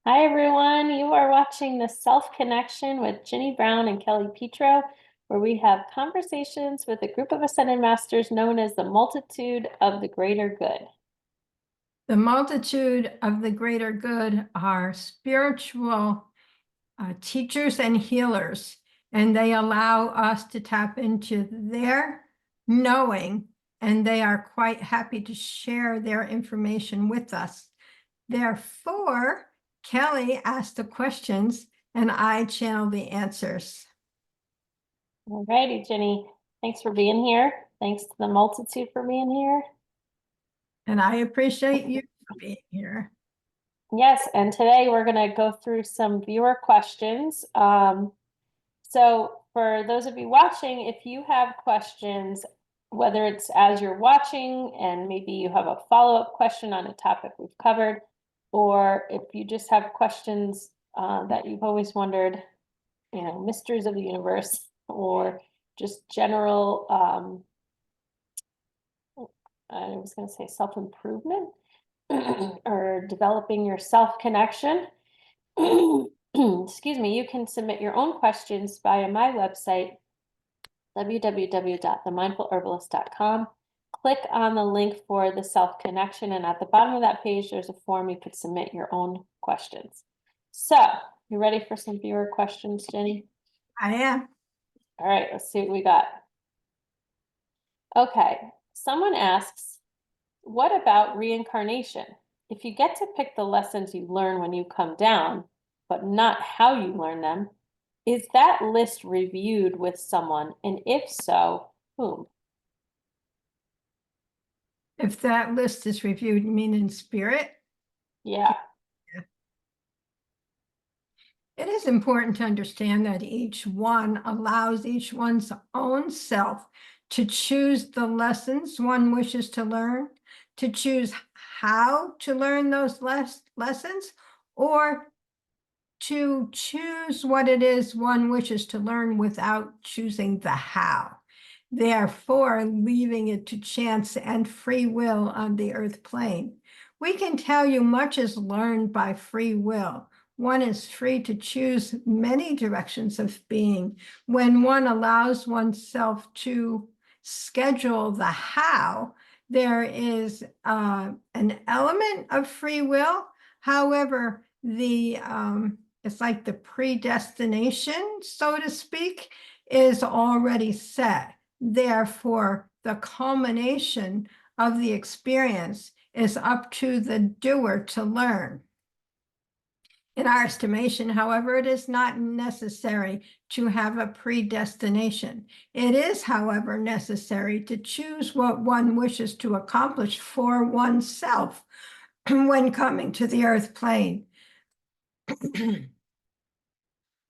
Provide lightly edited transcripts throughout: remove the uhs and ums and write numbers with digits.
Hi, everyone. You are watching The Self Connection with Ginny Brown and Kelly Petro, where we have conversations with a group of Ascended Masters known as the Multitude of the Greater Good. The multitude of the greater good are spiritual teachers and healers, and they allow us to tap into their knowing, and they are quite happy to share their information with us. Therefore, Kelly asked the questions, and I channel the answers. All righty, Ginny. Thanks for being here. Thanks to the Multitude for being here. And I appreciate you for being here. Yes, and today we're going to go through some viewer questions. So for those of you watching, if you have questions, whether it's as you're watching and maybe you have a follow-up question on a topic we've covered, or if you just have questions that you've always wondered, mysteries of the universe, or just general, I was going to say self-improvement or developing your self-connection. Excuse me, you can submit your own questions via my website, www.themindfulherbalist.com. Click on the link for the self-connection, and at the bottom of that page, there's a form you could submit your own questions. So, you ready for some viewer questions, Jenny? I am. All right, let's see what we got. Okay, someone asks, what about reincarnation? If you get to pick the lessons you learn when you come down, but not how you learn them, is that list reviewed with someone? And if so, whom? If that list is reviewed, you mean in spirit? Yeah. It is important to understand that each one allows each one's own self to choose the lessons one wishes to learn, to choose how to learn those lessons, or to choose what it is one wishes to learn without choosing the how. Therefore, leaving it to chance and free will on the earth plane. We can tell you much is learned by free will. One is free to choose many directions of being. When one allows oneself to schedule the how, there is an element of free will. However, it's like the predestination, so to speak, is already set. Therefore, the culmination of the experience is up to the doer to learn. In our estimation, however, it is not necessary to have a predestination. It is, however, necessary to choose what one wishes to accomplish for oneself when coming to the earth plane.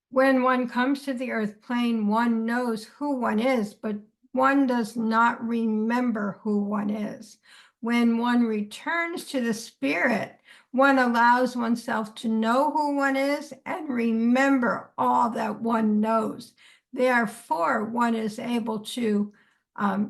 When one comes to the earth plane, one knows who one is, but one does not remember who one is. When one returns to the spirit, one allows oneself to know who one is and remember all that one knows. Therefore, one is able to,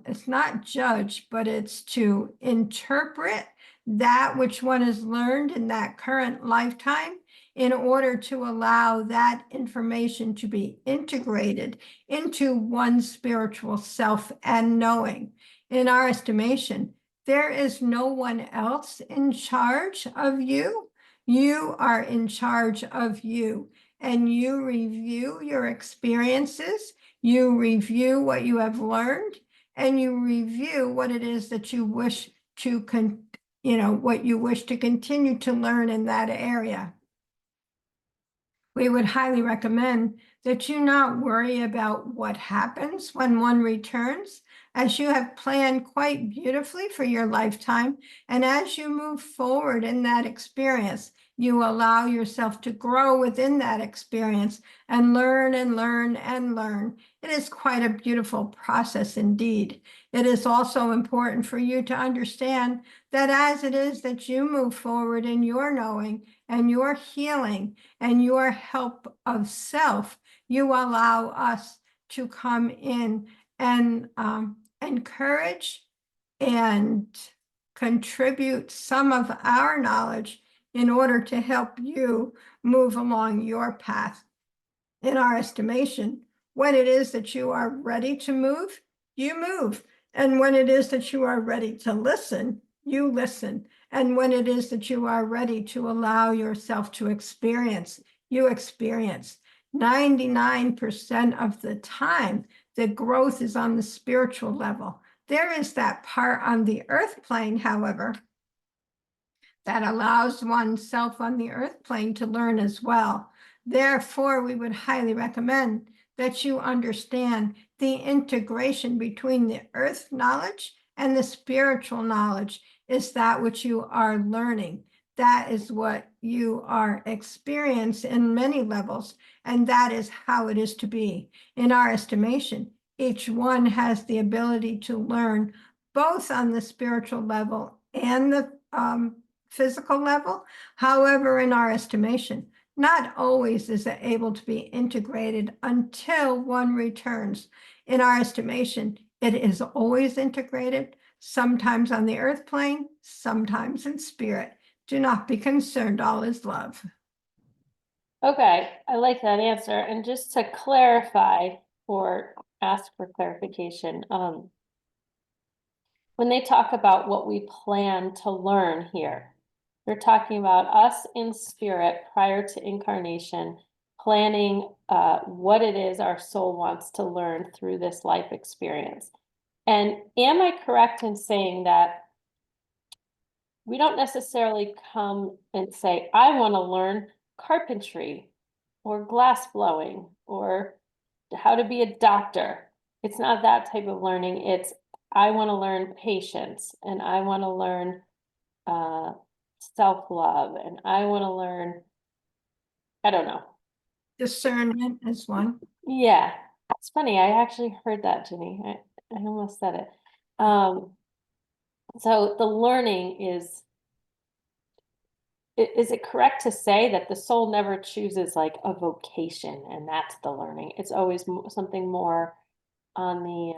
it's not judge, but it's to interpret that which one has learned in that current lifetime in order to allow that information to be integrated into one's spiritual self and knowing. In our estimation, there is no one else in charge of you. You are in charge of you, and you review your experiences, you review what you have learned, and you review what it is that you wish to what you wish to continue to learn in that area. We would highly recommend that you not worry about what happens when one returns, as you have planned quite beautifully for your lifetime. And as you move forward in that experience, you allow yourself to grow within that experience and learn and learn and learn. It is quite a beautiful process indeed. It is also important for you to understand that as it is that you move forward in your knowing and your healing and your help of self, you allow us to come in and encourage and contribute some of our knowledge in order to help you move along your path. In our estimation, when it is that you are ready to move, you move. And when it is that you are ready to listen, you listen. And when it is that you are ready to allow yourself to experience, you experience. 99% of the time, the growth is on the spiritual level. There is that part on the earth plane, however, that allows oneself on the earth plane to learn as well. Therefore, we would highly recommend that you understand the integration between the earth knowledge and the spiritual knowledge is that which you are learning. That is what you are experiencing in many levels, and that is how it is to be. In our estimation, each one has the ability to learn both on the spiritual level and the physical level. However, in our estimation, not always is it able to be integrated until one returns. In our estimation, it is always integrated, sometimes on the earth plane, sometimes in spirit. Do not be concerned, all is love. Okay, I like that answer. And just to clarify or ask for clarification, when they talk about what we plan to learn here, they're talking about us in spirit prior to incarnation, planning what it is our soul wants to learn through this life experience. And am I correct in saying that we don't necessarily come and say, I want to learn carpentry or glass blowing or how to be a doctor? It's not that type of learning. It's, I want to learn patience and I want to learn self-love and I want to learn, I don't know. Discernment is one. Yeah, it's funny. I actually heard that, Jenny. I almost said it. So the learning is it correct to say that the soul never chooses like a vocation and that's the learning? It's always something more on the,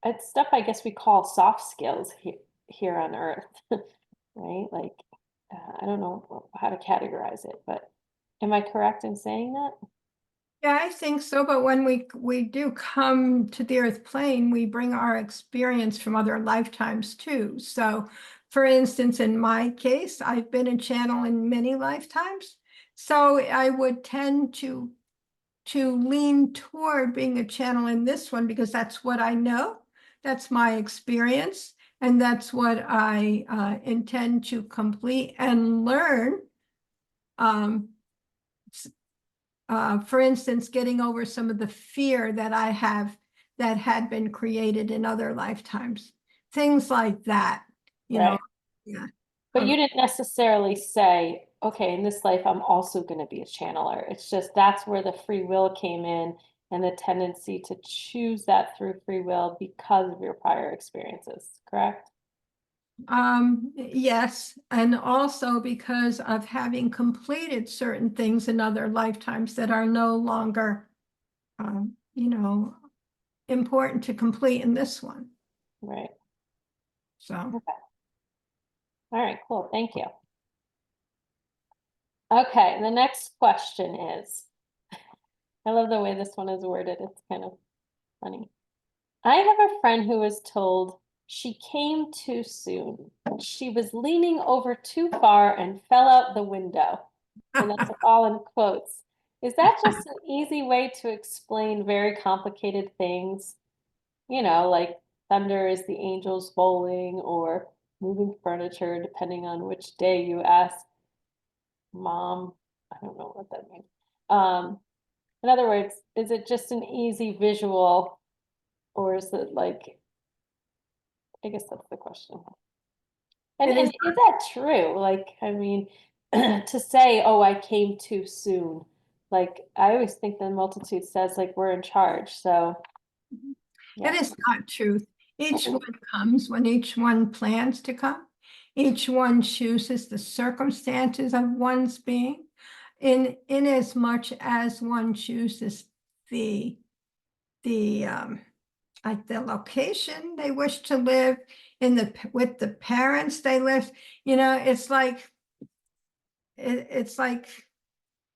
it's stuff I guess we call soft skills here on Earth, right? Like, I don't know how to categorize it, but am I correct in saying that? Yeah, I think so. But when we do come to the earth plane, we bring our experience from other lifetimes too. So, for instance, in my case, I've been a channel in many lifetimes. So I would tend to lean toward being a channel in this one because that's what I know. That's my experience. And that's what I intend to complete and learn. For instance, getting over some of the fear that I have that had been created in other lifetimes, things like that, you know. Right. Yeah. But you didn't necessarily say, okay, in this life, I'm also going to be a channeler. It's just that's where the free will came in and the tendency to choose that through free will because of your prior experiences, correct? Yes, and also because of having completed certain things in other lifetimes that are no longer, you know, important to complete in this one. Right. So, Okay. All right, cool. Thank you. Okay, the next question is, I love the way this one is worded. It's kind of funny. I have a friend who was told she came too soon. She was leaning over too far and fell out the window. And that's all in quotes. Is that just an easy way to explain very complicated things? You know, like thunder is the angels bowling or moving furniture, depending on which day you ask mom. I don't know what that means. In other words, is it just an easy visual or is it like, I guess that's the question. it And is. is that true? Like, I mean, to say, oh, I came too soon. Like, I always think the multitude says like we're in charge. So It yeah, is not truth. Each one comes when each one plans to come. Each one chooses the circumstances of one's being, in as much as one chooses the like the location they wish to live, with the parents they lived. You know, it's like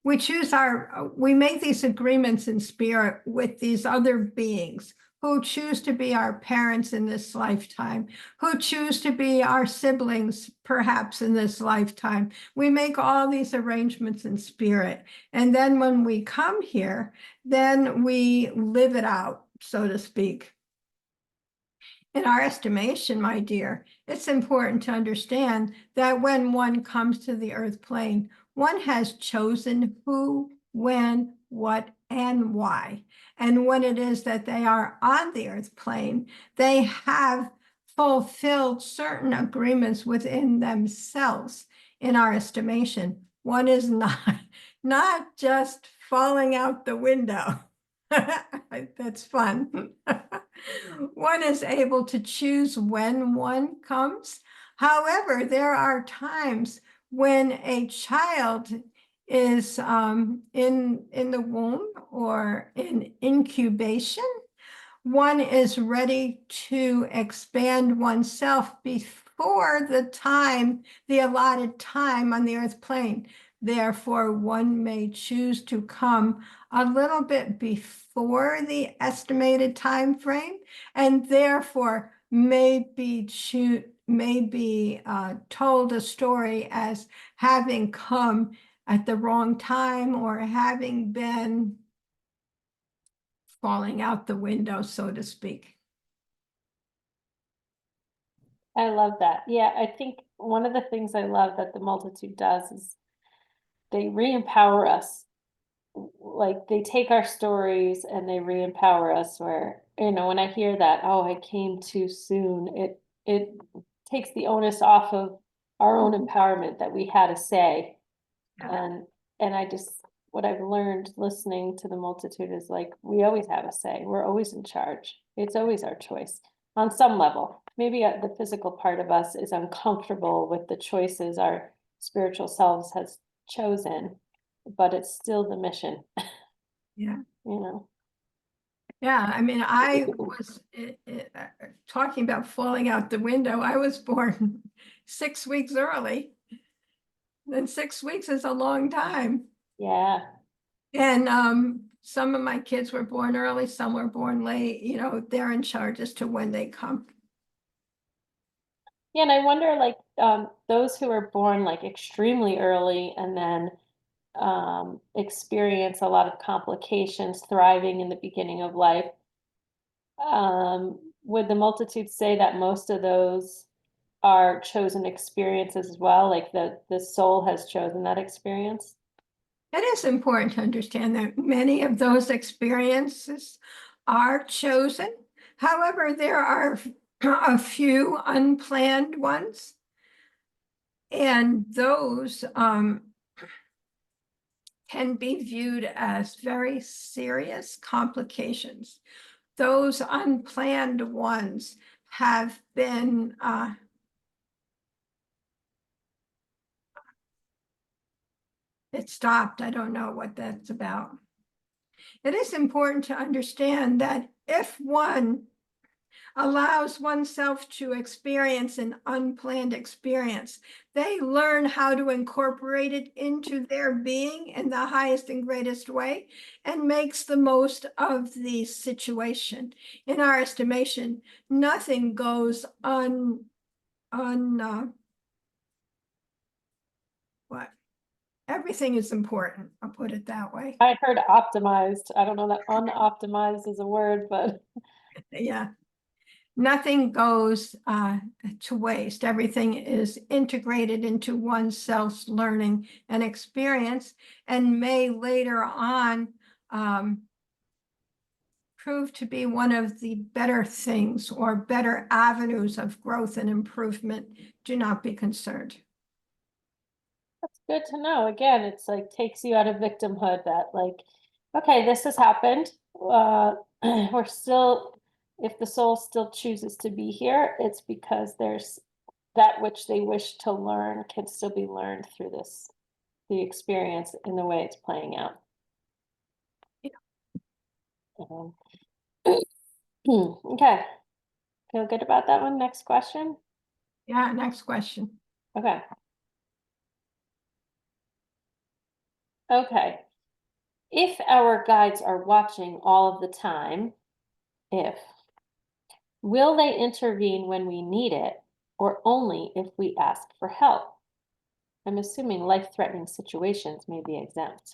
we make these agreements in spirit with these other beings who choose to be our parents in this lifetime, who choose to be our siblings perhaps in this lifetime. We make all these arrangements in spirit. And then when we come here, then we live it out, so to speak. In our estimation, my dear, it's important to understand that when one comes to the earth plane, one has chosen who, when, what, and why. And when it is that they are on the earth plane, they have fulfilled certain agreements within themselves. In our estimation, one is not just falling out the window. That's fun. One is able to choose when one comes. However, there are times when a child is in the womb or in incubation, one is ready to expand oneself before the allotted time on the earth plane. Therefore, one may choose to come a little bit before the estimated time frame, and therefore may be told a story as having come at the wrong time or having been falling out the window, so to speak. I love that. Yeah, I think one of the things I love that the multitude does is they re-empower us. Like they take our stories and they re-empower us where, you know, when I hear that, oh, I came too soon, it takes the onus off of our own empowerment that we had a say. Yeah. And I just, what I've learned listening to the multitude is like, we always have a say. We're always in charge. It's always our choice on some level. Maybe the physical part of us is uncomfortable with the choices our spiritual selves has chosen, but it's still the mission, Yeah. you know? Yeah, I mean, I was talking about falling out the window. I was born 6 weeks early. And 6 weeks is a long time. Yeah. And some of my kids were born early, some were born late. You know, they're in charge as to when they come. Yeah, and I wonder, like, those who are born like extremely early and then experience a lot of complications thriving in the beginning of life. Would the multitude say that most of those are chosen experiences as well? Like the soul has chosen that experience? It is important to understand that many of those experiences are chosen. However, there are a few unplanned ones. And those can be viewed as very serious complications. Those unplanned ones have been it stopped. I don't know what that's about. It is important to understand that if one allows oneself to experience an unplanned experience, they learn how to incorporate it into their being in the highest and greatest way and makes the most of the situation. In our estimation, nothing goes what? Everything is important. I'll put it that way. I heard optimized. I don't know that unoptimized is a word, but Yeah. Nothing goes to waste. Everything is integrated into oneself's learning and experience and may later on prove to be one of the better things or better avenues of growth and improvement. Do not be concerned. that's good to know. Again, it's like takes you out of victimhood that like, okay, this has happened. We're still, if the soul still chooses to be here, it's because there's that which they wish to learn can still be learned through the experience in the way it's playing out. Yeah. Um, okay. Feel good about that one? Next question. Yeah, next question. Okay. Okay. If our guides are watching all of the time, will they intervene when we need it or only if we ask for help? I'm assuming life-threatening situations may be exempt.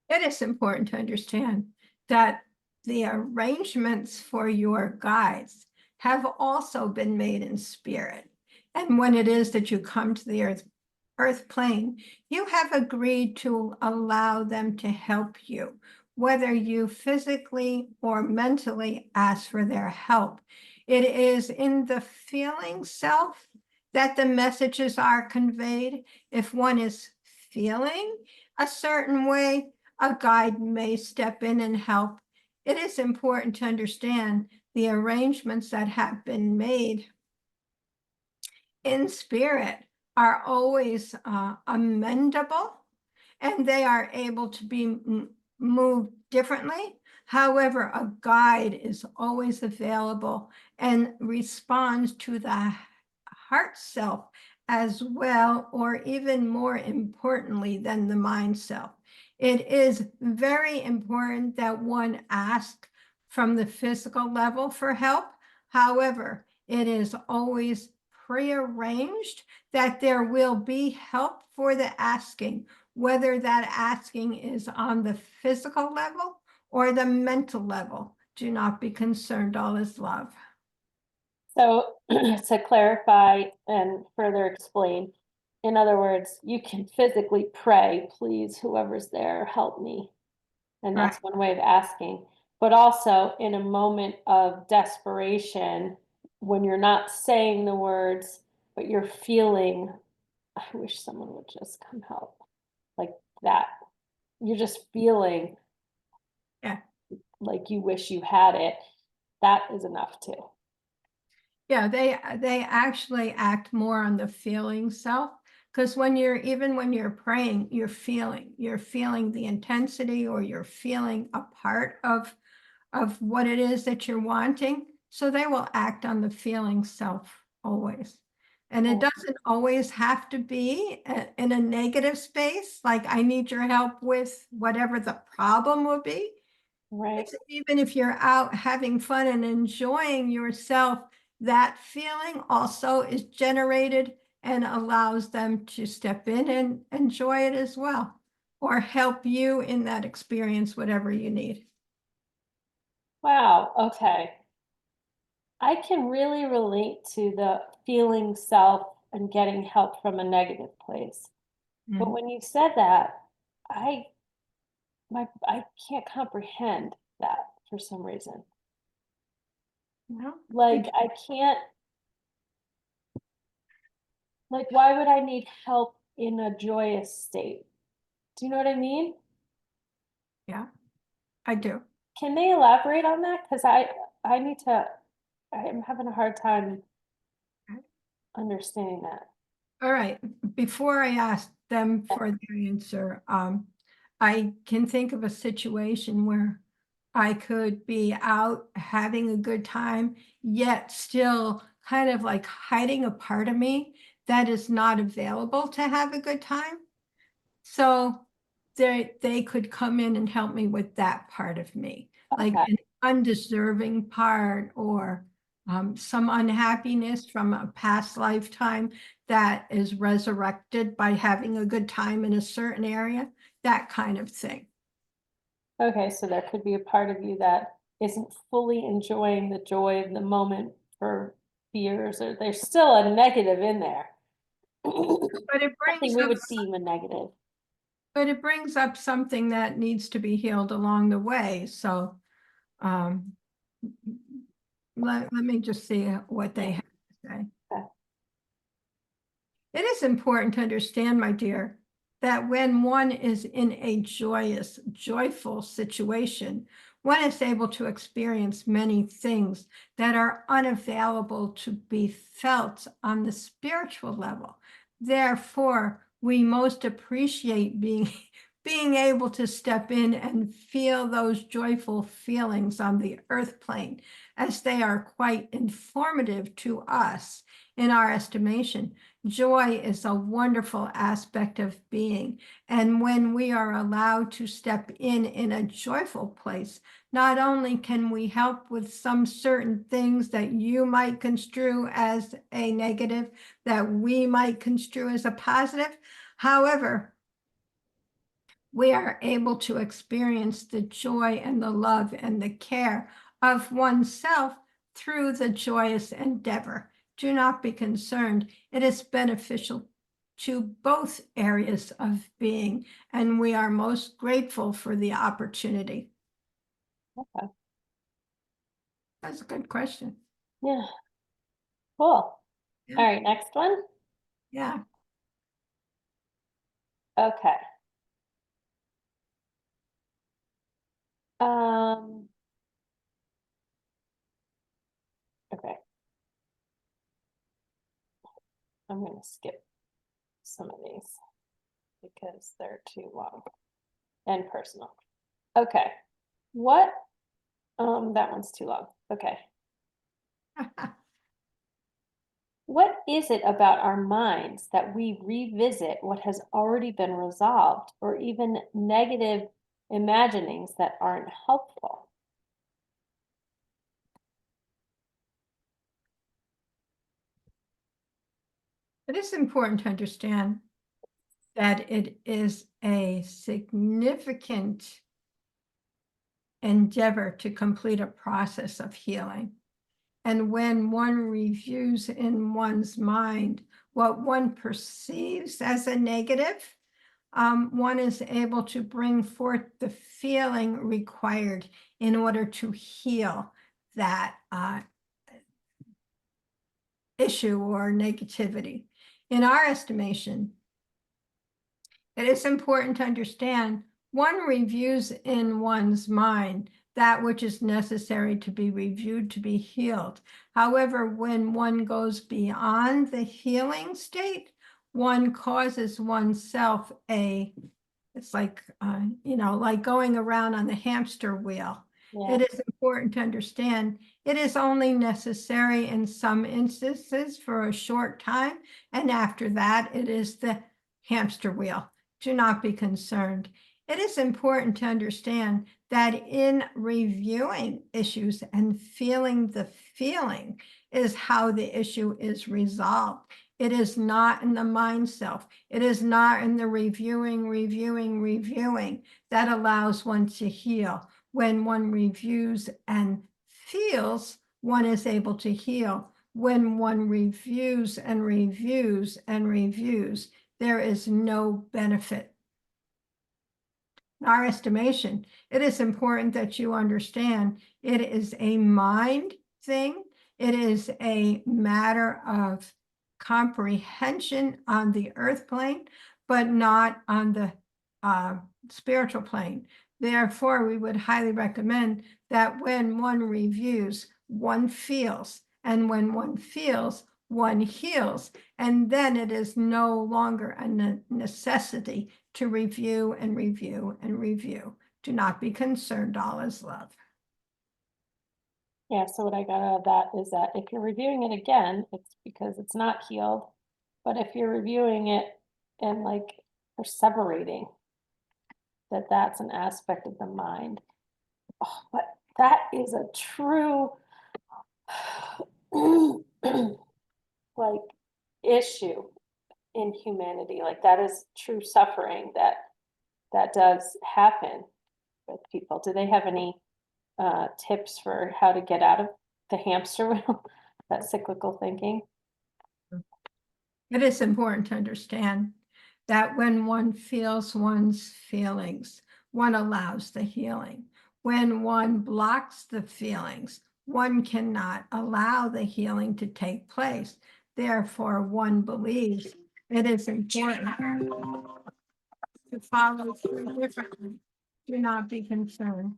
It is important to understand that the arrangements for your guides have also been made in spirit. And when it is that you come to the earth plane, you have agreed to allow them to help you, whether you physically or mentally ask for their help. It is in the feeling self that the messages are conveyed. If one is feeling a certain way, a guide may step in and help. It is important to understand the arrangements that have been made in spirit are always amendable, and they are able to be moved differently. However, a guide is always available and responds to the heart self as well, or even more importantly than the mind self. It is very important that one ask from the physical level for help. However, it is always prearranged that there will be help for the asking, whether that asking is on the physical level or the mental level. Do not be concerned, all is love. So to clarify and further explain, in other words, you can physically pray, please, whoever's there, help me. And Right. that's one way of asking. But also in a moment of desperation, when you're not saying the words, but you're feeling, I wish someone would just come help. Like that. You're just feeling Yeah. like you wish you had it. That is enough too. Yeah, they actually act more on the feeling self, because when you're praying, you're feeling the intensity, or you're feeling a part of what it is that you're wanting. So they will act on the feeling self always. And it Oh, doesn't always have to be in a negative space, like I need your help with whatever the problem will be. right. It's even if you're out having fun and enjoying yourself, that feeling also is generated and allows them to step in and enjoy it as well, or help you in that experience, whatever you need. Wow. Okay. I can really relate to the feeling self and getting help from a negative place. But Mm. when you said that, I I can't comprehend that for some reason. Well, Like I can't, like why would I need help in a joyous state? Do you know what I mean? yeah, I do. Can they elaborate on that? Because I need to, I'm having a hard time understanding that. All right. Before I ask them for their answer, I can think of a situation where I could be out having a good time, yet still kind of like hiding a part of me that is not available to have a good time. So they could come in and help me with that part of me, like Okay. an undeserving part, or some unhappiness from a past lifetime that is resurrected by having a good time in a certain area, that kind of thing. Okay, so there could be a part of you that isn't fully enjoying the joy of the moment for fears, or there's still a negative in there. But it Something brings we up would deem a negative. something that needs to be healed along the way. So um, let me just see what they Yeah. have to say. Okay. It is important to understand, my dear, that when one is in a joyous, joyful situation, one is able to experience many things that are unavailable to be felt on the spiritual level. Therefore, we most appreciate being being able to step in and feel those joyful feelings on the earth plane, as they are quite informative to us in our estimation. Joy is a wonderful aspect of being. And when we are allowed to step in a joyful place, not only can we help with some certain things that you might construe as a negative, that we might construe as a positive. However, we are able to experience the joy and the love and the care of oneself through the joyous endeavor. Do not be concerned. It is beneficial to both areas of being, and we are most grateful for the opportunity. Okay. That's a good question. Yeah. Cool. Yeah. All right, next one. Yeah. Okay. Okay. I'm going to skip some of these because they're too long and personal. Okay. What? That one's too long. Okay. What is it about our minds that we revisit what has already been resolved, or even negative imaginings that aren't helpful? It is important to understand that it is a significant endeavor to complete a process of healing. And when one reviews in one's mind what one perceives as a negative, one is able to bring forth the feeling required in order to heal that issue or negativity. In our estimation, it is important to understand one reviews in one's mind that which is necessary to be reviewed to be healed. However, when one goes beyond the healing state, one causes oneself it's like, like going around on the hamster wheel. Yeah. It is important to understand it is only necessary in some instances for a short time, and after that, it is the hamster wheel. Do not be concerned. It is important to understand that in reviewing issues and feeling the feeling is how the issue is resolved. It is not in the mind self. It is not in the reviewing that allows one to heal. When one reviews and feels, one is able to heal. When one reviews and reviews, there is no benefit. In our estimation, it is important that you understand it is a mind thing. It is a matter of comprehension on the earth plane, but not on the spiritual plane. Therefore, we would highly recommend that when one reviews, one feels, and when one feels, one heals, and then it is no longer a necessity to review and review and review. Do not be concerned, all is love. Yeah, so what I got out of that is that if you're reviewing it again, it's because it's not healed. But if you're reviewing it and like perseverating, that's an aspect of the mind. Oh, but that is a true like issue in humanity. Like that is true suffering that does happen with people. Do they have any tips for how to get out of the hamster wheel, that cyclical thinking? It is important to understand that when one feels one's feelings, one allows the healing. When one blocks the feelings, one cannot allow the healing to take place. Therefore, one believes it is important to follow through differently. Do not be concerned.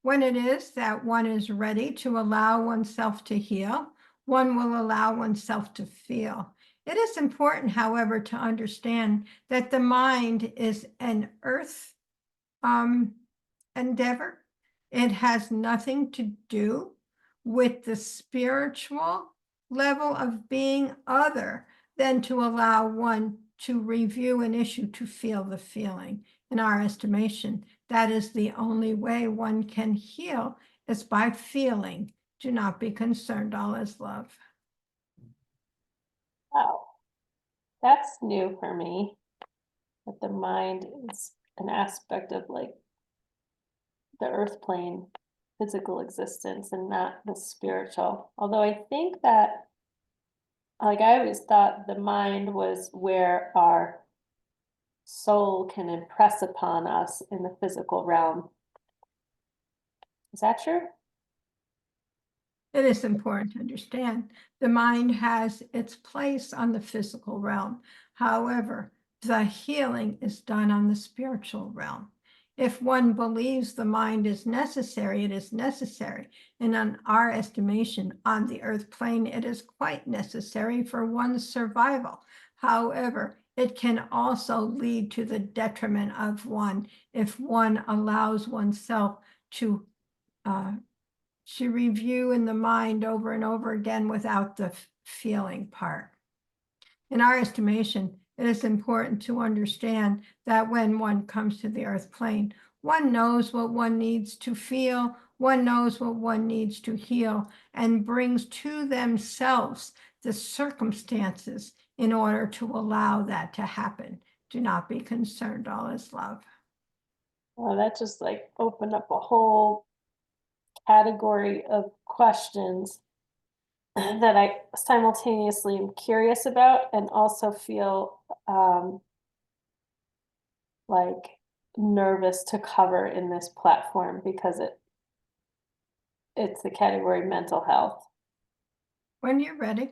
When it is that one is ready to allow oneself to heal, one will allow oneself to feel. It is important, however, to understand that the mind is an earth endeavor. It has nothing to do with the spiritual level of being, other than to allow one to review an issue, to feel the feeling. In our estimation, that is the only way one can heal, is by feeling. Do not be concerned, all is love. Wow, that's new for me. That the mind is an aspect of like the earth plane, physical existence, and not the spiritual. Although I think that, like, I always thought the mind was where our soul can impress upon us in the physical realm. Is that true? It is important to understand the mind has its place on the physical realm. However, the healing is done on the spiritual realm. If one believes the mind is necessary, it is necessary. And on our estimation, on the earth plane, it is quite necessary for one's survival. However, it can also lead to the detriment of one if one allows oneself to review in the mind over and over again without the feeling part. In our estimation, it is important to understand that when one comes to the earth plane, one knows what one needs to feel, one knows what one needs to heal, and brings to themselves the circumstances in order to allow that to happen. Do not be concerned, all is love. Well, that just like opened up a whole category of questions that I simultaneously am curious about and also feel like nervous to cover in this platform because it's the category mental health. When you're ready.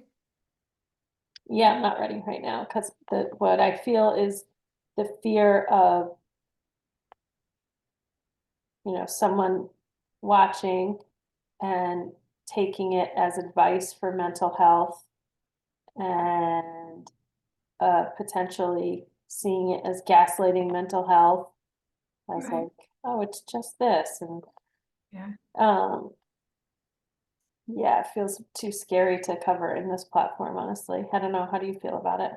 Yeah, I'm not ready right now because what I feel is the fear of, someone watching and taking it as advice for mental health and potentially seeing it as gaslighting mental health as Right. like, oh, it's just this. And Yeah. yeah, it feels too scary to cover in this platform, honestly. I don't know. How do you feel about it?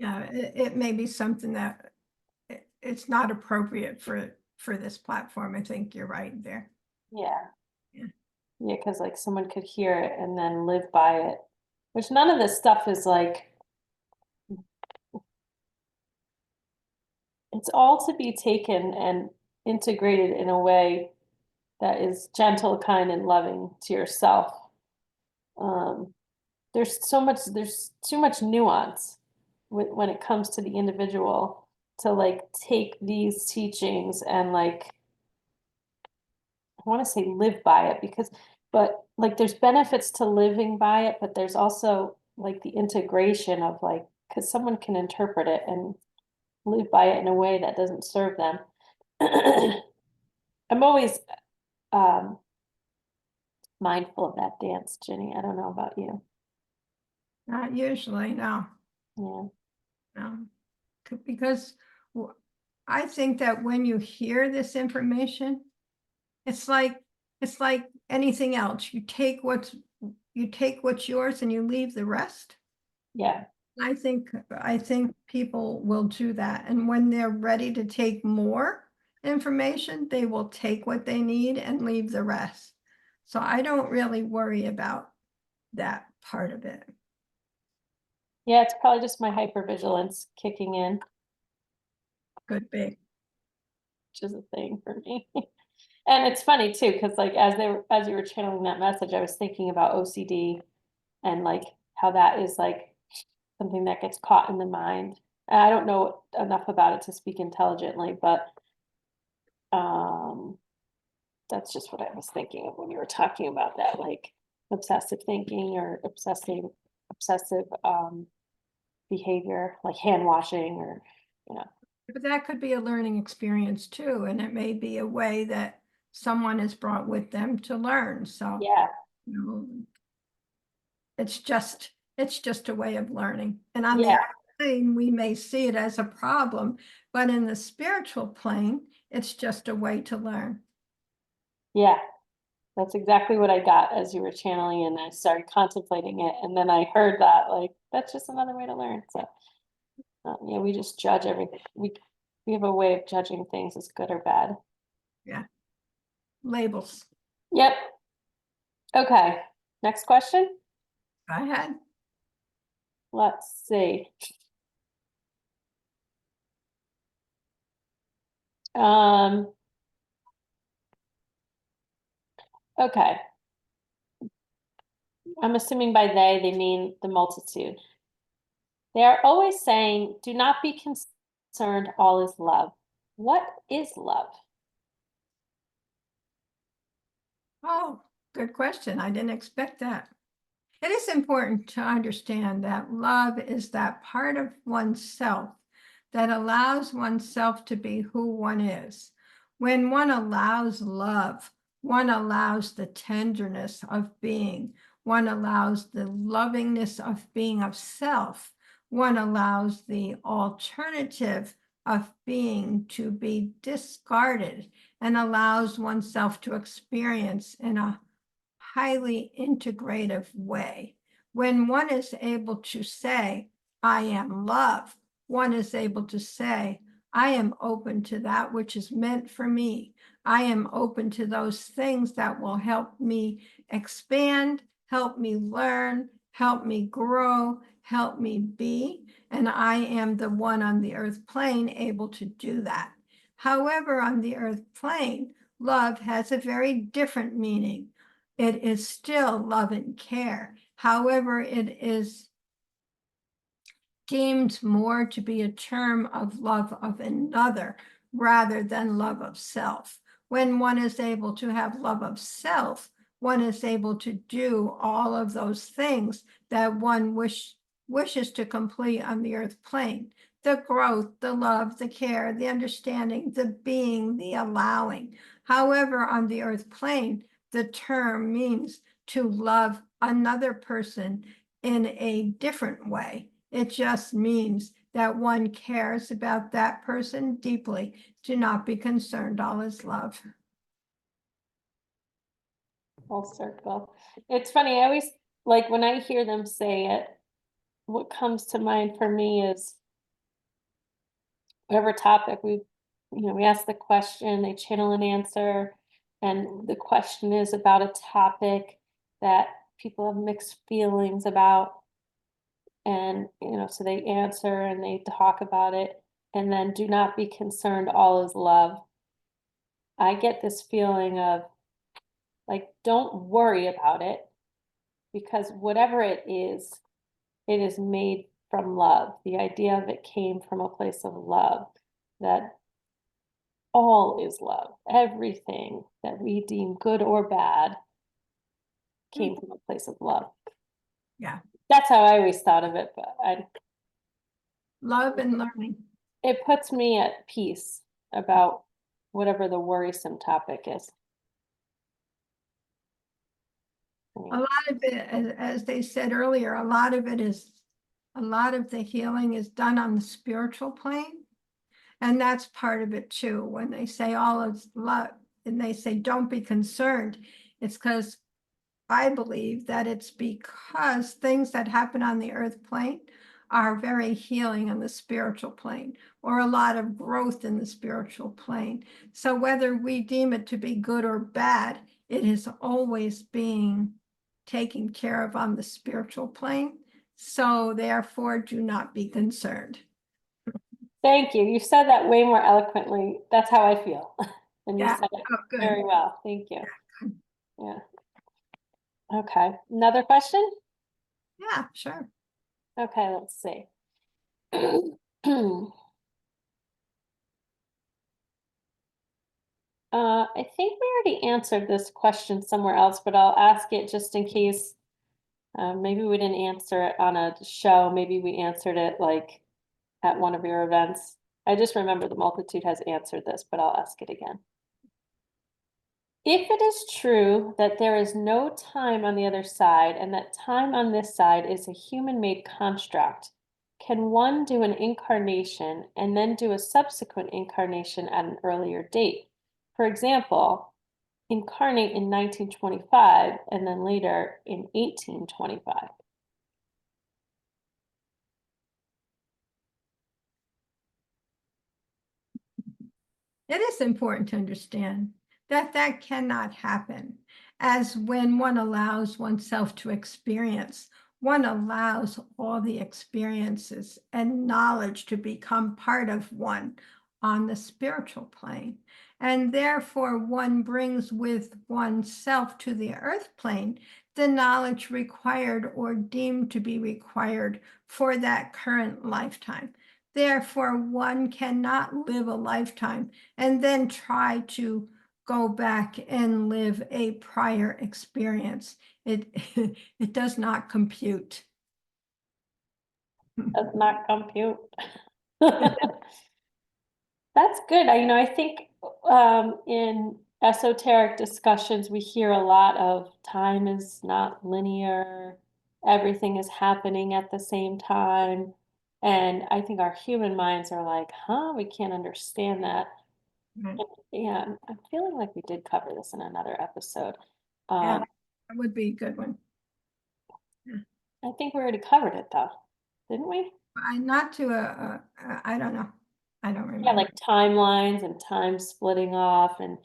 Yeah, it may be something that it's not appropriate for this platform. I think you're right there. Yeah. Yeah. Yeah, because like someone could hear it and then live by it, which none of this stuff is like, it's all to be taken and integrated in a way that is gentle, kind, and loving to yourself. Um, there's too much nuance when it comes to the individual to like take these teachings and like, I want to say live by it because, but like there's benefits to living by it, but there's also like the integration of like, because someone can interpret it and live by it in a way that doesn't serve them. I'm always um, mindful of that dance, Jenny. I don't know about you. Not usually, no, Yeah. no, because I think that when you hear this information, it's like anything else. You take what's yours and you leave the rest. Yeah. I think people will do that. And when they're ready to take more information, they will take what they need and leave the rest. So I don't really worry about that part of it. Yeah, it's probably just my hypervigilance kicking in, Could be. which is a thing for me. And it's funny too, because like as you were channeling that message, I was thinking about OCD and like how that is like something that gets caught in the mind. And I don't know enough about it to speak intelligently, but um that's just what I was thinking of when you were talking about that, like obsessive thinking or obsessive behavior, like hand washing or you know. But that could be a learning experience too, and it may be a way that someone has brought with them to learn. So, Yeah. you know, It's just a way of learning. And on the Yeah, plane, we may see it as a problem, but in the spiritual plane, it's just a way to learn. yeah. That's exactly what I got as you were channeling, and I started contemplating it. And then I heard that, like, that's just another way to learn. So, yeah, we just judge everything. We have a way of judging things as good or bad. Yeah. Labels. Yep. Okay. Next question. Go ahead. Let's see. Um, okay. I'm assuming by they mean the multitude. They are always saying, do not be concerned, all is love. What is love? Oh, good question. I didn't expect that. It is important to understand that love is that part of oneself that allows oneself to be who one is. When one allows love, one allows the tenderness of being, one allows the lovingness of being of self, one allows the alternative of being to be discarded and allows oneself to experience in a highly integrative way. When one is able to say, I am love, one is able to say, I am open to that which is meant for me. I am open to those things that will help me expand, help me learn, help me grow, help me be. And I am the one on the earth plane able to do that. However, on the earth plane, love has a very different meaning. It is still love and care. However, it is deemed more to be a term of love of another rather than love of self. When one is able to have love of self, one is able to do all of those things that one wishes to complete on the earth plane. The growth, the love, the care, the understanding, the being, the allowing. However, on the earth plane, the term means to love another person in a different way. It just means that one cares about that person deeply. Do not be concerned, all is love. Full circle. It's funny, I always like when I hear them say it, what comes to mind for me is whatever topic we ask the question, they channel an answer, and the question is about a topic that people have mixed feelings about. And, so they answer and they talk about it, and then do not be concerned, all is love. I get this feeling of like, don't worry about it, because whatever it is made from love. The idea of it came from a place of love, that all is love. Everything that we deem good or bad came from a place of love. Yeah, That's how I always thought of it, but love and learning. it puts me at peace about whatever the worrisome topic is. A lot of it, as they said earlier, a lot of the healing is done on the spiritual plane. And that's part of it too. When they say all is love and they say, don't be concerned, it's because I believe that it's because things that happen on the earth plane are very healing on the spiritual plane, or a lot of growth in the spiritual plane. So whether we deem it to be good or bad, it is always being taken care of on the spiritual plane. So therefore, do not be concerned. Thank you. You said that way more eloquently. That's how I feel. And you Yeah. said it Oh, good. very well. Thank you. Yeah. Yeah. Okay. Another question? Yeah, sure. Okay, let's see. I think we already answered this question somewhere else, but I'll ask it just in case. Maybe we didn't answer it on a show. Maybe we answered it like at one of your events. I just remember the multitude has answered this, but I'll ask it again. If it is true that there is no time on the other side and that time on this side is a human-made construct, can one do an incarnation and then do a subsequent incarnation at an earlier date? For example, incarnate in 1925 and then later in 1825. It is important to understand that that cannot happen, as when one allows oneself to experience, one allows all the experiences and knowledge to become part of one on the spiritual plane. And therefore, one brings with oneself to the earth plane the knowledge required or deemed to be required for that current lifetime. Therefore, one cannot live a lifetime and then try to go back and live a prior experience. It it does not compute. Does not compute. That's good. I think in esoteric discussions, we hear a lot of time is not linear, everything is happening at the same time. And I think our human minds are like, huh, we can't understand that. Right. And, yeah, I'm feeling like we did cover this in another episode. Yeah, Um, that would be a good one. Yeah. I think we already covered it though, didn't we? Not to I don't know. I don't Yeah, remember. like timelines and time splitting off and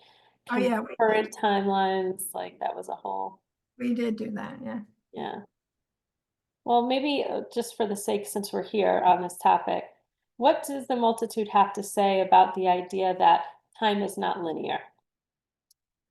Oh yeah, concurrent timelines, like that was a whole, we did do that. Yeah. yeah. Well, maybe just for the sake, since we're here on this topic, what does the multitude have to say about the idea that time is not linear?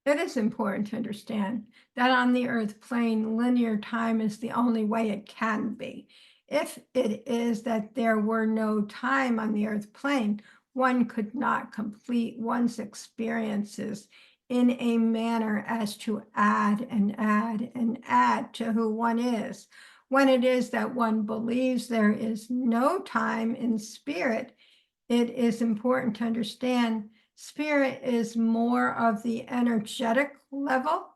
It is important to understand that on the earth plane, linear time is the only way it can be. If it is that there were no time on the earth plane, one could not complete one's experiences in a manner as to add and add and add to who one is. When it is that one believes there is no time in spirit, it is important to understand spirit is more of the energetic level.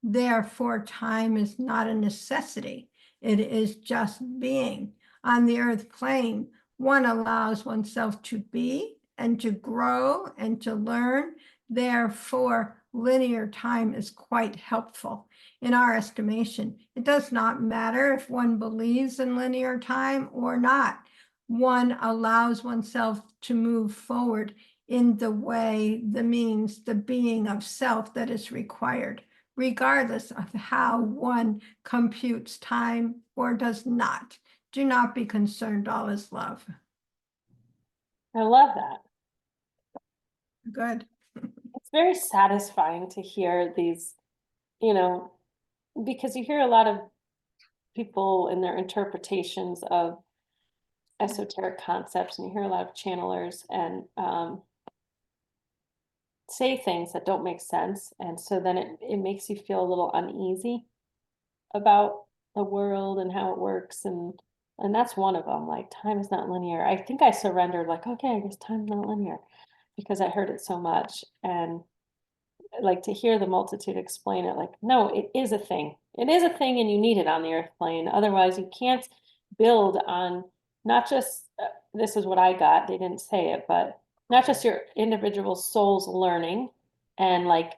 Therefore, time is not a necessity. It is just being. On the earth plane, one allows oneself to be and to grow and to learn. Therefore, linear time is quite helpful in our estimation. It does not matter if one believes in linear time or not. One allows oneself to move forward in the way, the means, the being of self that is required, regardless of how one computes time or does not. Do not be concerned, all is love. I love that. Good. It's very satisfying to hear these, you know, because you hear a lot of people in their interpretations of esoteric concepts, and you hear a lot of channelers and say things that don't make sense. And so then it makes you feel a little uneasy about the world and how it works. And that's one of them. Like time is not linear. I think I surrendered, like, okay, I guess time's not linear because I heard it so much. And like to hear the multitude explain it, like, no, it is a thing. It is a thing and you need it on the earth plane. Otherwise, you can't build on not just this is what I got, they didn't say it, but not just your individual soul's learning and like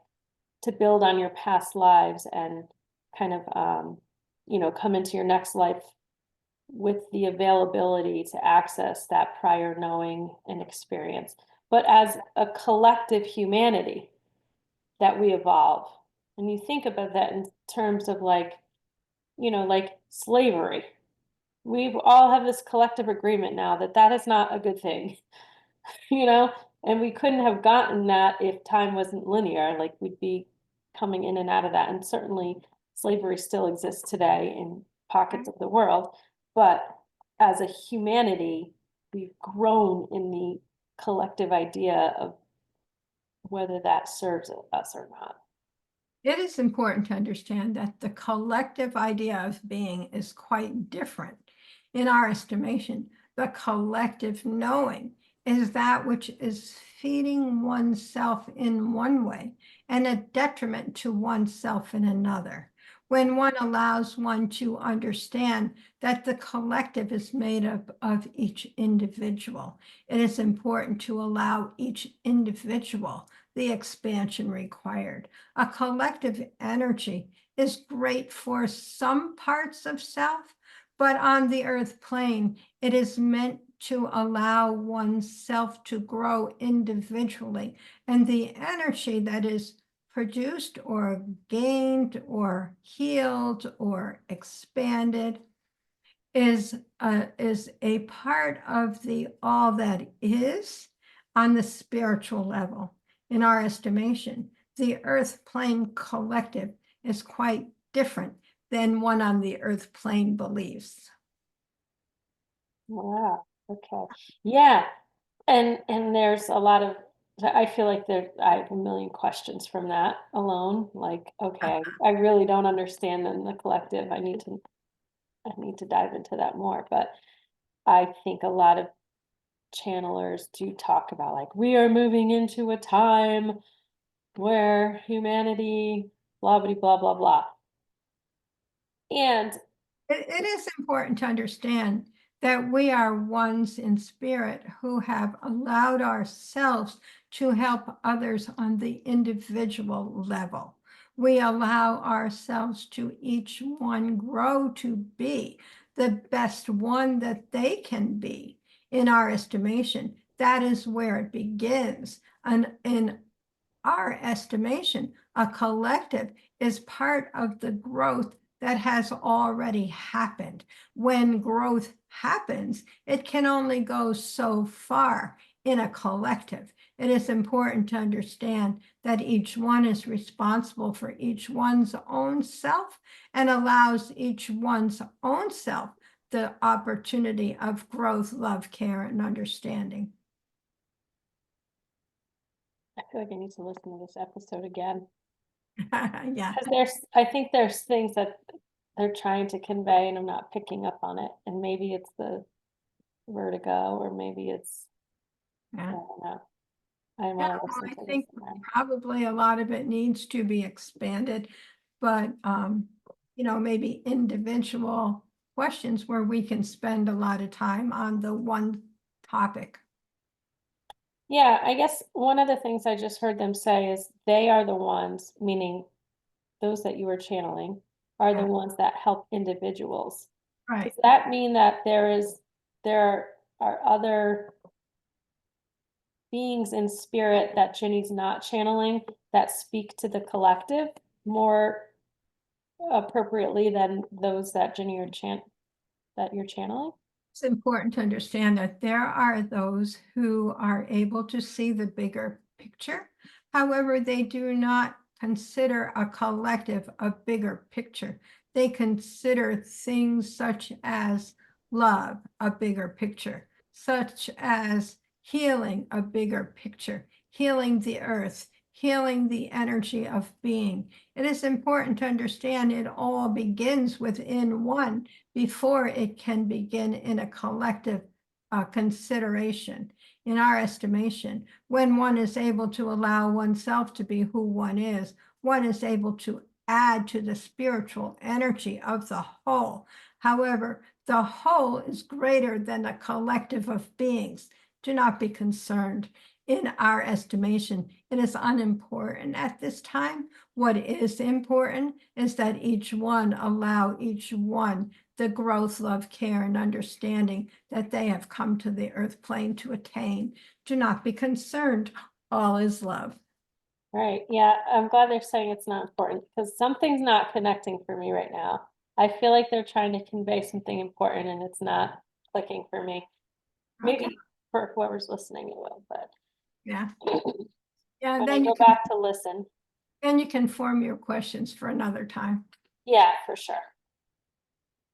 to build on your past lives and kind of come into your next life with the availability to access that prior knowing and experience, but as a collective humanity that we evolve. And you think about that in terms of like, like slavery. We all have this collective agreement now that that is not a good thing, you know, and we couldn't have gotten that if time wasn't linear. Like we'd be coming in and out of that. And certainly slavery still exists today in pockets of the world. But as a humanity, we've grown in the collective idea of whether that serves us or not. It is important to understand that the collective idea of being is quite different. In our estimation, the collective knowing is that which is feeding oneself in one way and a detriment to oneself and another. When one allows one to understand that the collective is made up of each individual, it is important to allow each individual the expansion required. A collective energy is great for some parts of self, but on the earth plane, it is meant to allow oneself to grow individually, and the energy that is produced or gained or healed or expanded is a part of the all that is on the spiritual level. In our estimation, the earth plane collective is quite different than one on the earth plane beliefs. Wow. Okay. Yeah. And there's a lot of, I feel like I have a million questions from that alone. Like, okay, I really don't understand in the collective. I need to dive into that more. But I think a lot of channelers do talk about like we are moving into a time where humanity, blah blah blah blah blah. And It is important to understand that we are ones in spirit who have allowed ourselves to help others on the individual level. We allow ourselves to each one grow to be the best one that they can be. In our estimation, that is where it begins. And in our estimation, a collective is part of the growth that has already happened. When growth happens, it can only go so far in a collective. It is important to understand that each one is responsible for each one's own self and allows each one's own self the opportunity of growth, love, care, and understanding. I feel like I need to listen to this episode again. Yeah. Because I think there's things that they're trying to convey and I'm not picking up on it. And maybe it's the vertigo or maybe it's, I Yeah. don't know. I Yeah, want to well, listen I to this think again. probably a lot of it needs to be expanded, but maybe individual questions where we can spend a lot of time on the one topic. Yeah, I guess one of the things I just heard them say is they are the ones, meaning those that you were channeling, are the Yeah. ones that help individuals. Right. Does that mean that there are other beings in spirit that Ginny's not channeling that speak to the collective more appropriately than those that that you're channeling? It's important to understand that there are those who are able to see the bigger picture. However, they do not consider a collective a bigger picture. They consider things such as love a bigger picture, such as healing a bigger picture, healing the earth, healing the energy of being. It is important to understand it all begins within one before it can begin in a collective consideration. In our estimation, when one is able to allow oneself to be who one is able to add to the spiritual energy of the whole. However, the whole is greater than a collective of beings. Do not be concerned. In our estimation, it is unimportant at this time. What is important is that each one allow each one the growth, love, care, and understanding that they have come to the earth plane to attain. Do not be concerned. All is love. Right. Yeah, I'm glad they're saying it's not important because something's not connecting for me right now. I feel like they're trying to convey something important and it's not clicking for me. Okay. Maybe for whoever's listening it will, but Yeah. Yeah. when I go back to listen, Then you can form your questions for another time. yeah, for sure.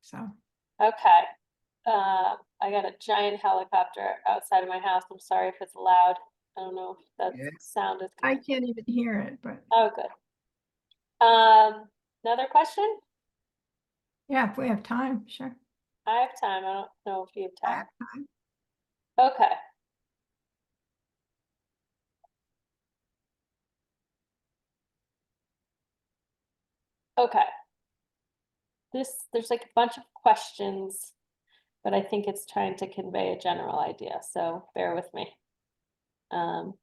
So. Okay. I got a giant helicopter outside of my house. I'm sorry if it's loud. I don't know if that Yeah. sound is I coming. can't even hear it, but Oh, good. Another question? yeah, if we have time, sure. I have time. I don't know if you have I time. have time. Okay. Okay. There's like a bunch of questions, but I think it's trying to convey a general idea, so bear with me. Um,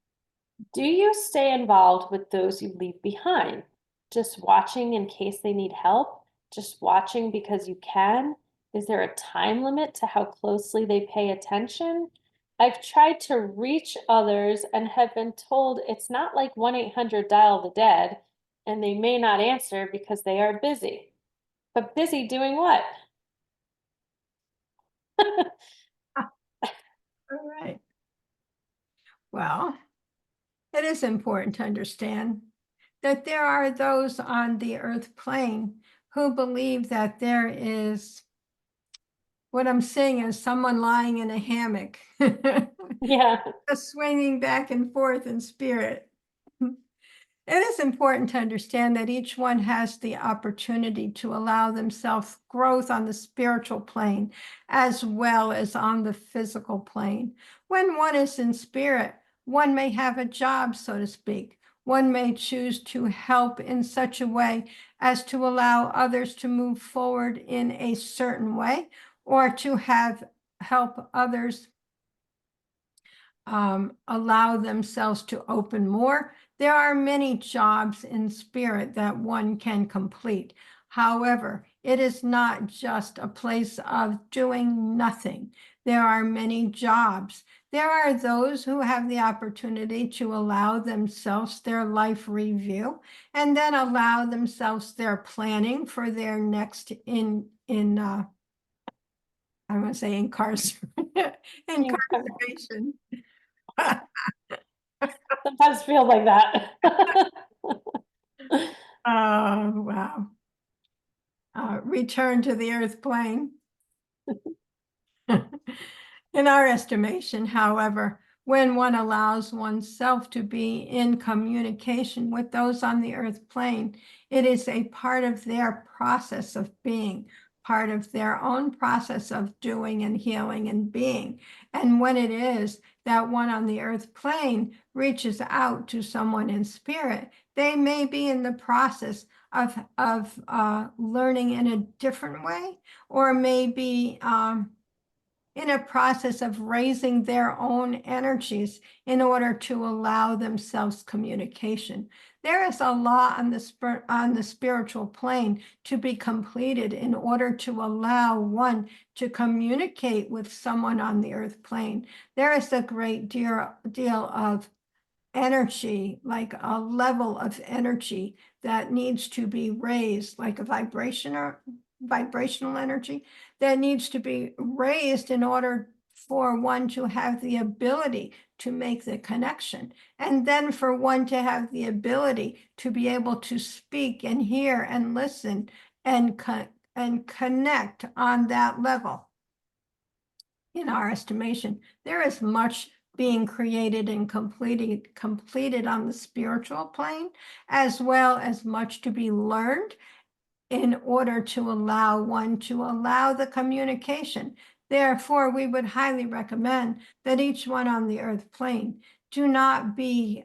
do you stay involved with those you leave behind? Just watching in case they need help? Just watching because you can? Is there a time limit to how closely they pay attention? I've tried to reach others and have been told it's not like 1-800 dial the dead, and they may not answer because they are busy. But busy doing what? All right. Well, it is important to understand that there are those on the earth plane who believe that there is, what I'm saying is someone lying in a hammock, Yeah. swinging back and forth in spirit. It is important to understand that each one has the opportunity to allow themselves growth on the spiritual plane as well as on the physical plane. When one is in spirit, one may have a job, so to speak. One may choose to help in such a way as to allow others to move forward in a certain way, or to have help others allow themselves to open more. There are many jobs in spirit that one can complete. However, it is not just a place of doing nothing. There are many jobs. There are those who have the opportunity to allow themselves their life review and then allow themselves their planning for their next I'm going to say incarceration. Sometimes feel like that. Oh, wow. Return to the earth plane. In our estimation, however, when one allows oneself to be in communication with those on the earth plane, it is a part of their process of being, part of their own process of doing and healing and being. And when it is that one on the earth plane reaches out to someone in spirit, they may be in the process of learning in a different way, or maybe in a process of raising their own energies in order to allow themselves communication. There is a law on the spiritual plane to be completed in order to allow one to communicate with someone on the earth plane. There is a great deal of energy, like a level of energy that needs to be raised, like a vibrational energy that needs to be raised in order for one to have the ability to make the connection. And then for one to have the ability to be able to speak and hear and listen and connect on that level. In our estimation, there is much being created and completed on the spiritual plane, as well as much to be learned in order to allow one to allow the communication. Therefore, we would highly recommend that each one on the earth plane do not be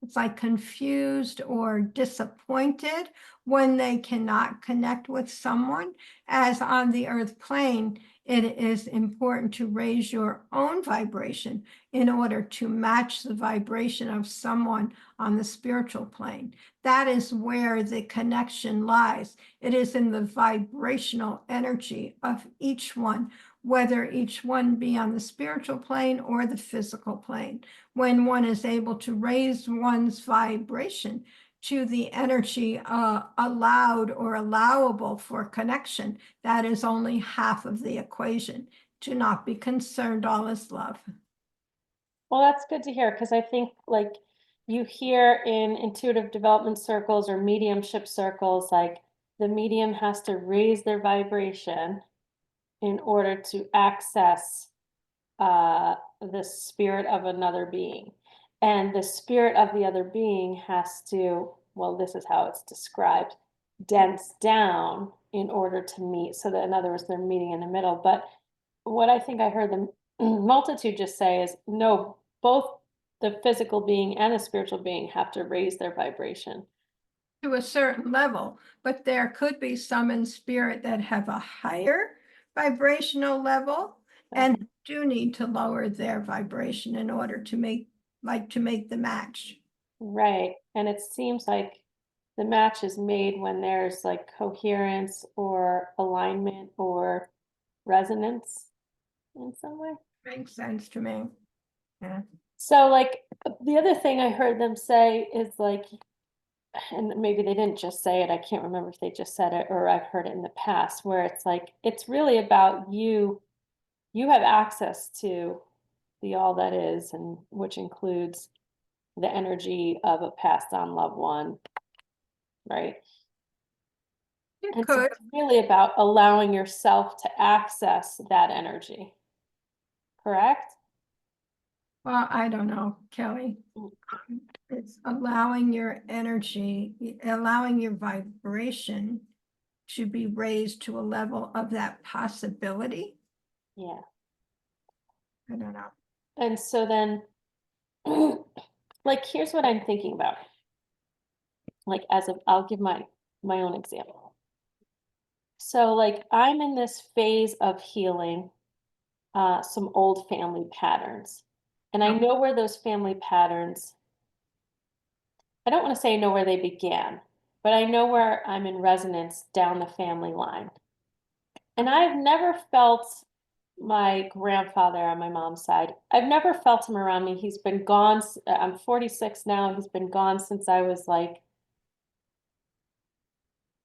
it's like confused or disappointed when they cannot connect with someone. As on the earth plane, it is important to raise your own vibration in order to match the vibration of someone on the spiritual plane. That is where the connection lies. It is in the vibrational energy of each one, whether each one be on the spiritual plane or the physical plane. When one is able to raise one's vibration to the energy allowed or allowable for connection, that is only half of the equation. Do not be concerned, all is love. Well, that's good to hear because I think like you hear in intuitive development circles or mediumship circles, like the medium has to raise their vibration in order to access the spirit of another being. And the spirit of the other being has to, well, this is how it's described, dense down in order to meet, so that in other words, they're meeting in the middle. But what I think I heard the multitude just say is no, both the physical being and the spiritual being have to raise their vibration. to a certain level, but there could be some in spirit that have a higher vibrational level and do need to lower their vibration in order to make the match. Right. And it seems like the match is made when there's like coherence or alignment or resonance in some way. Makes sense to me. Yeah. So, like, the other thing I heard them say is like, and maybe they didn't just say it, I can't remember if they just said it or I've heard it in the past, where it's like, it's really about you. You have access to the all that is, and which includes the energy of a passed on loved one, right? It And so could. it's really about allowing yourself to access that energy, correct? Well, I don't know, Kelly. Mm. It's allowing your energy, allowing your vibration to be raised to a level of that possibility. Yeah. I don't know. And so then, like, here's what I'm thinking about. Like, I'll give my own example. So, like, I'm in this phase of healing some old family patterns. And I know where those family patterns, I don't want to say I know where they began, but I know where I'm in resonance down the family line. And I've never felt my grandfather on my mom's side. I've never felt him around me. He's been gone. I'm 46 now. He's been gone since I was like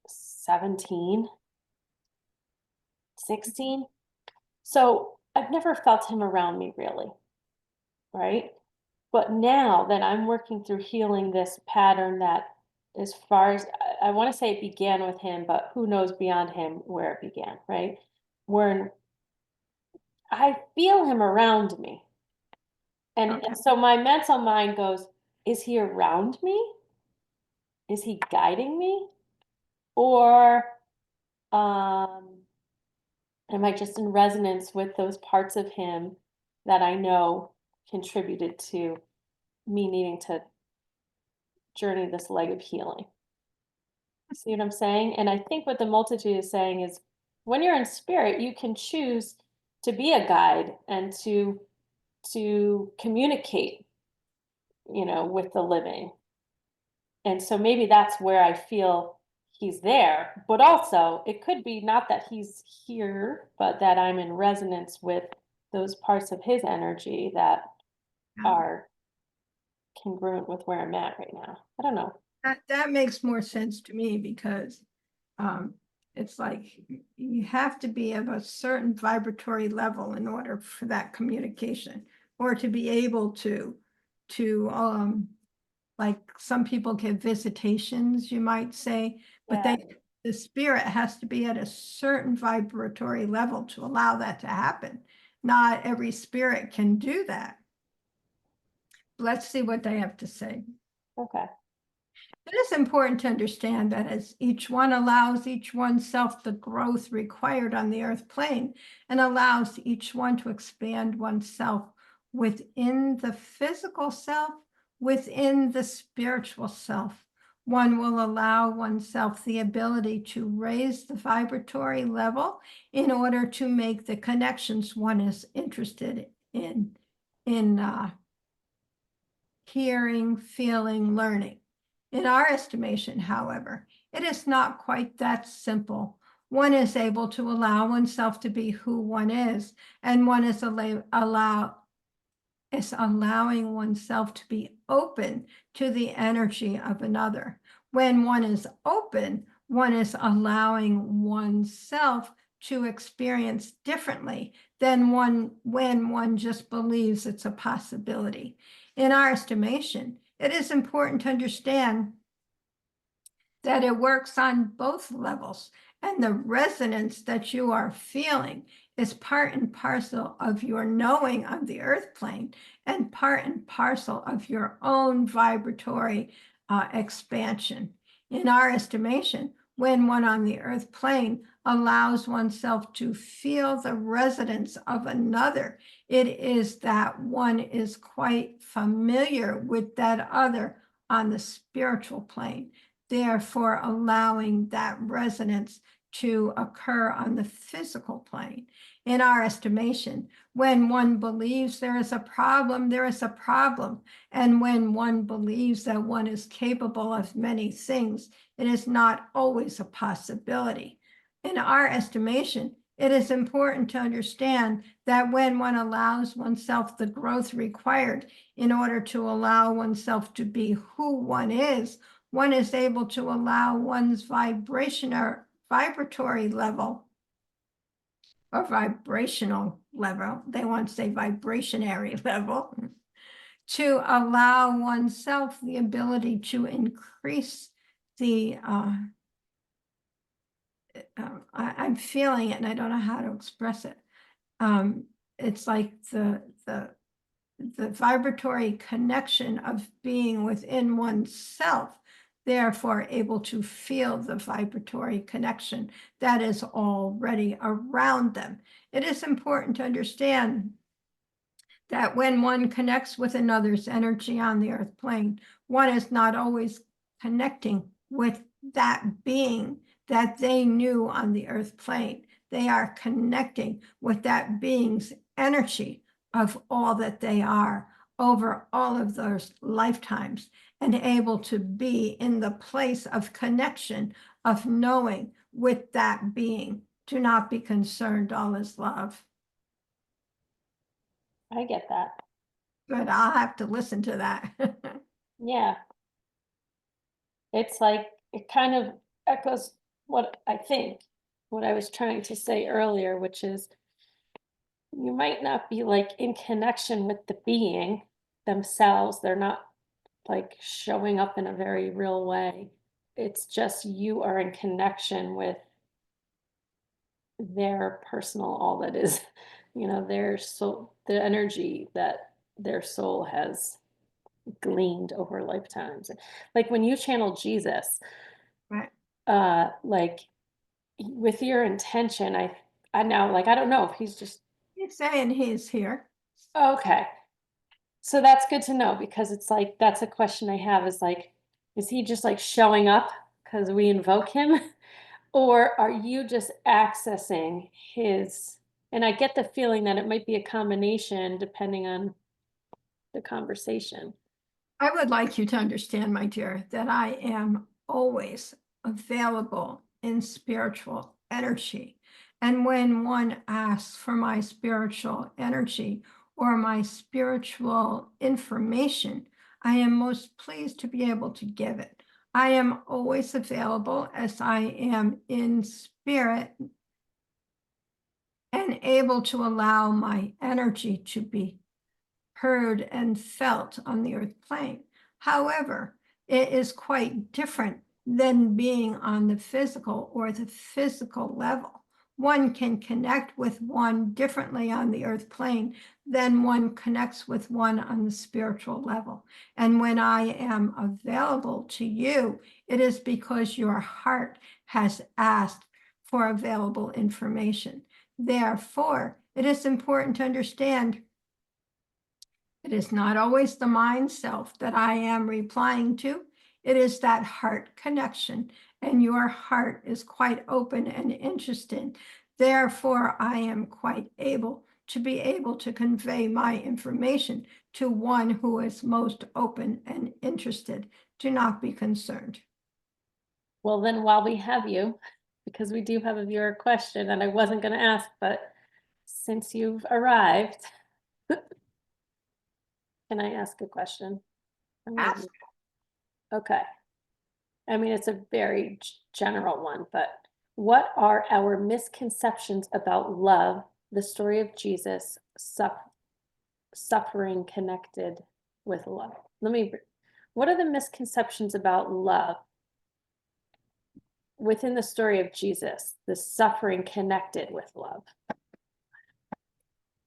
17, 16. So I've never felt him around me really, right? But now that I'm working through healing this pattern that, as far as I want to say it began with him, but who knows beyond him where it began, right? Where I feel him around me. And so my mental mind goes, is he around me? Is he guiding me? Or am I just in resonance with those parts of him that I know contributed to me needing to journey this leg of healing? See what I'm saying? And I think what the multitude is saying is when you're in spirit, you can choose to be a guide and to communicate, with the living. And so maybe that's where I feel he's there, but also it could be not that he's here, but that I'm in resonance with those parts of his energy that are congruent with where I'm at right now. I don't know. That makes more sense to me because it's like you have to be of a certain vibratory level in order for that communication, or to be able to like some people get visitations, you might say, but Yeah. the spirit has to be at a certain vibratory level to allow that to happen. Not every spirit can do that. Let's see what they have to say. Okay. It is important to understand that as each one allows each oneself the growth required on the earth plane and allows each one to expand oneself within the physical self, within the spiritual self, one will allow oneself the ability to raise the vibratory level in order to make the connections one is interested in hearing, feeling, learning. In our estimation, however, it is not quite that simple. One is able to allow oneself to be who one is, and one is allowing oneself to be open to the energy of another. When one is open, one is allowing oneself to experience differently than when one just believes it's a possibility. In our estimation, it is important to understand that it works on both levels, and the resonance that you are feeling is part and parcel of your knowing on the earth plane and part and parcel of your own vibratory expansion. In our estimation, when one on the earth plane allows oneself to feel the resonance of another, it is that one is quite familiar with that other on the spiritual plane. therefore allowing that resonance to occur on the physical plane. In our estimation, when one believes there is a problem, there is a problem. And when one believes that one is capable of many things, it is not always a possibility. In our estimation, it is important to understand that when one allows oneself the growth required in order to allow oneself to be who one is able to allow one's vibratory level or vibrational level, they want to say vibrationary level, to allow oneself the ability to increase the I'm feeling it and I don't know how to express it. It's like the vibratory connection of being within oneself, therefore able to feel the vibratory connection that is already around them. It is important to understand that when one connects with another's energy on the earth plane, one is not always connecting with that being that they knew on the earth plane. They are connecting with that being's energy of all that they are over all of those lifetimes and able to be in the place of connection, of knowing with that being. Do not be concerned, all is love. I get that. But I'll have to listen to that. Yeah. It's like, it kind of echoes what I think, what I was trying to say earlier, which is you might not be like in connection with the being themselves. They're not like showing up in a very real way. It's just you are in connection with their personal all that is, their soul, the energy that their soul has gleaned over lifetimes. Like when you channel Jesus, Right. like with your intention, I now, like, I don't know if he's just He's saying he's here. okay. So that's good to know because it's like that's a question I have is like, is he just like showing up because we invoke him? Or are you just accessing his, and I get the feeling that it might be a combination depending on the conversation. I would like you to understand, my dear, that I am always available in spiritual energy. And when one asks for my spiritual energy or my spiritual information, I am most pleased to be able to give it. I am always available as I am in spirit and able to allow my energy to be heard and felt on the earth plane. However, it is quite different than being on the physical or the physical level. One can connect with one differently on the earth plane than one connects with one on the spiritual level. And when I am available to you, it is because your heart has asked for available information. Therefore, it is important to understand it is not always the mind self that I am replying to. It is that heart connection, and your heart is quite open and interested. Therefore, I am quite able to convey my information to one who is most open and interested. Do not be concerned. Well, then while we have you, because we do have a viewer question and I wasn't going to ask, but since you've arrived, can I ask a question? Ask. Okay. I mean, it's a very general one, but what are our misconceptions about love, the story of Jesus, suffering connected with love? What are the misconceptions about love within the story of Jesus, the suffering connected with love?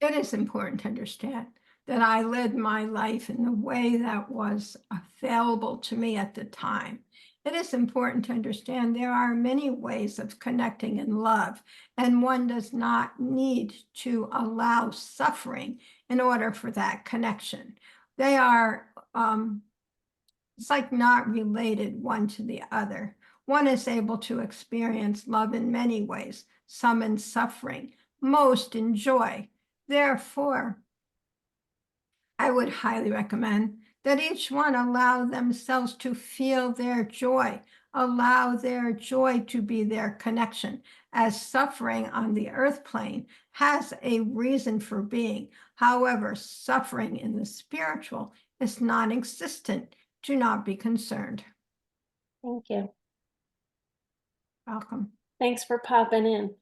It is important to understand that I led my life in the way that was available to me at the time. It is important to understand there are many ways of connecting in love, and one does not need to allow suffering in order for that connection. They are It's like not related one to the other. One is able to experience love in many ways, some in suffering, most in joy. Therefore, I would highly recommend that each one allow themselves to feel their joy, allow their joy to be their connection, as suffering on the earth plane has a reason for being. However, suffering in the spiritual is non-existent. Do not be concerned. Thank you. Welcome. Thanks for popping in.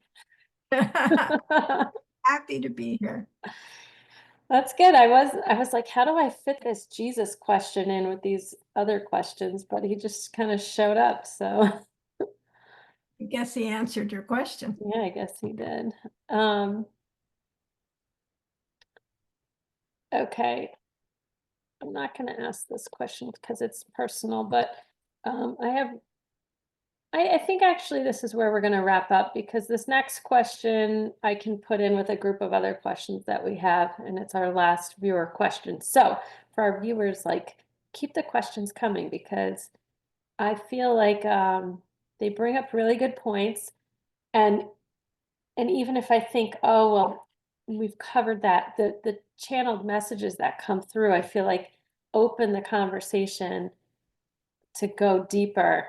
Happy to be here. That's good. I was like, how do I fit this Jesus question in with these other questions? But he just kind of showed up. So I guess he answered your question. yeah, I guess he did. Um, okay. I'm not going to ask this question because it's personal, but I think actually this is where we're going to wrap up, because this next question I can put in with a group of other questions that we have, and it's our last viewer question. So for our viewers, like, keep the questions coming, because I feel like they bring up really good points, and even if I think, oh well, we've covered that, the channeled messages that come through, I feel like open the conversation to go deeper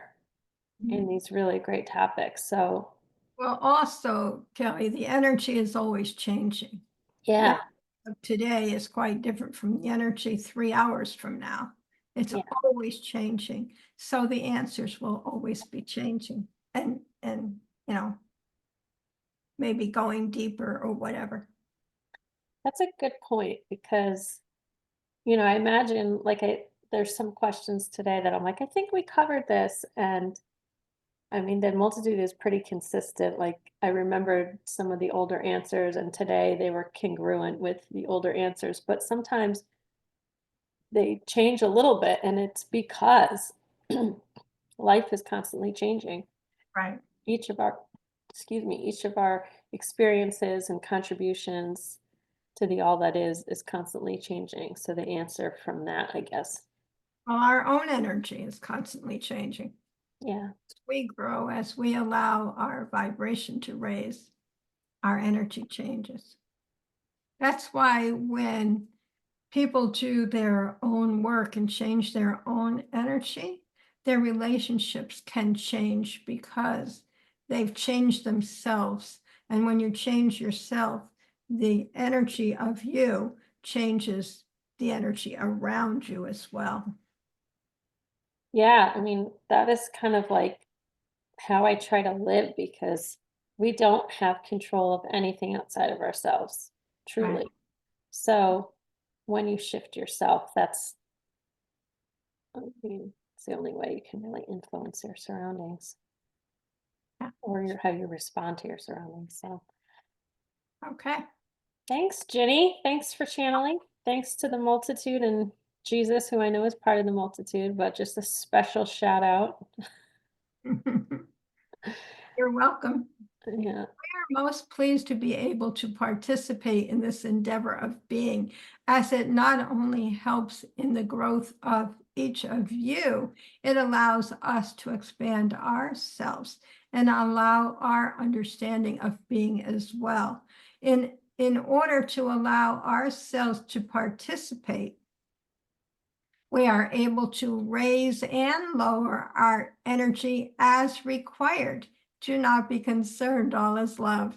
in these really great topics. So Well, also, Kelly, the energy is always changing. The yeah, of today is quite different from the energy 3 hours from now. It's yeah, always changing. So the answers will always be changing and you know, maybe going deeper or whatever. that's a good point, because I imagine, like, there's some questions today that I'm like, I think we covered this, and I mean, the multitude is pretty consistent. Like, I remembered some of the older answers, and today they were congruent with the older answers, but sometimes they change a little bit, and it's because life is constantly changing. Right. Each of our, excuse me, each of our experiences and contributions to the all that is constantly changing. So the answer from that, I guess. Well, our own energy is constantly changing. Yeah. As we grow, as we allow our vibration to raise, our energy changes. That's why when people do their own work and change their own energy, their relationships can change because they've changed themselves. And when you change yourself, the energy of you changes the energy around you as well. Yeah. I mean, that is kind of like how I try to live, because we don't have control of anything outside of ourselves, Right. truly. So when you shift yourself, I mean, it's the only way you can really influence your surroundings, Yeah. or how you respond to your surroundings. So Okay. thanks, Jenny. Thanks for channeling. Thanks to the multitude and Jesus, who I know is part of the multitude, but just a special shout out. You're welcome. Yeah. We are most pleased to be able to participate in this endeavor of being, as it not only helps in the growth of each of you, it allows us to expand ourselves and allow our understanding of being as well. In order to allow ourselves to participate, we are able to raise and lower our energy as required. Do not be concerned, all is love.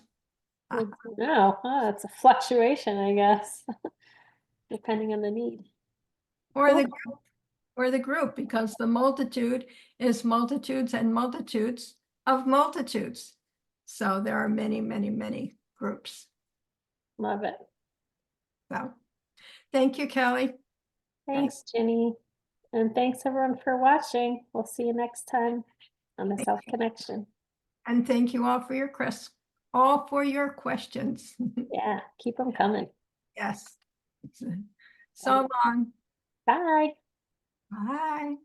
Good to know. It's a fluctuation, I guess, depending on the need. Or Cool. the group, because the multitude is multitudes and multitudes of multitudes. So there are many, many, many groups. Love it. So thank you, Kelly. Thanks, Jenny. And thanks everyone for watching. We'll see you next time on the Self Connection. And thank you all for your questions. Yeah, keep them coming. Yes. So long. Bye. Bye.